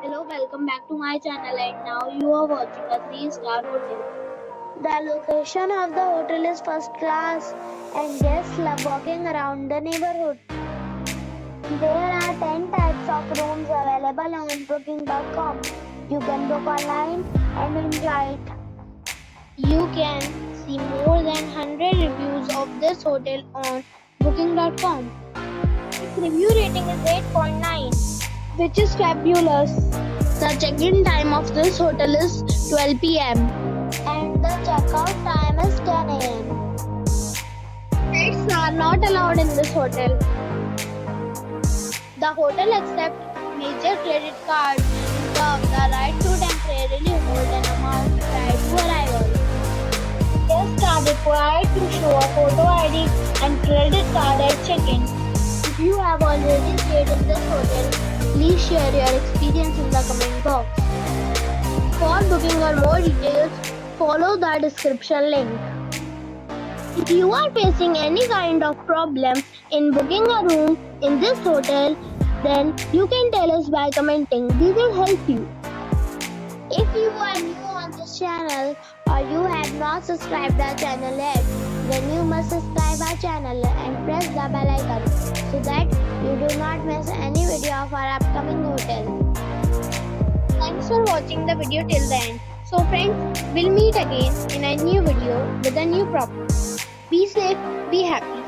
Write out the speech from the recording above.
Hello, welcome back to my channel, and now you are watching a 3-star hotel. The location of the hotel is first class and guests love walking around the neighborhood. There are 10 types of rooms available on booking.com. You can book online and enjoy it. You can see more than 100 reviews of this hotel on booking.com. Its review rating is 8.9, which is fabulous. The check-in time of this hotel is 12 p.m. And the checkout time is 10 a.m. Pets are not allowed in this hotel. The hotel accepts major credit cards and reserves the right to temporarily hold an amount prior to arrival. Guests are required to show a photo ID and credit card at check-in. If you have already stayed in this hotel, please share your experience in the comment box. For booking or more details, follow the description link. If you are facing any kind of problem in booking a room in this hotel, then you can tell us by commenting. We will help you. If you are new on this channel or you have not subscribed our channel yet, then you must subscribe our channel and press the bell icon so that you do not miss any video of our upcoming hotel. Thanks for watching the video till the end. So friends, we'll meet again in a new video with a new property. Be safe, be happy.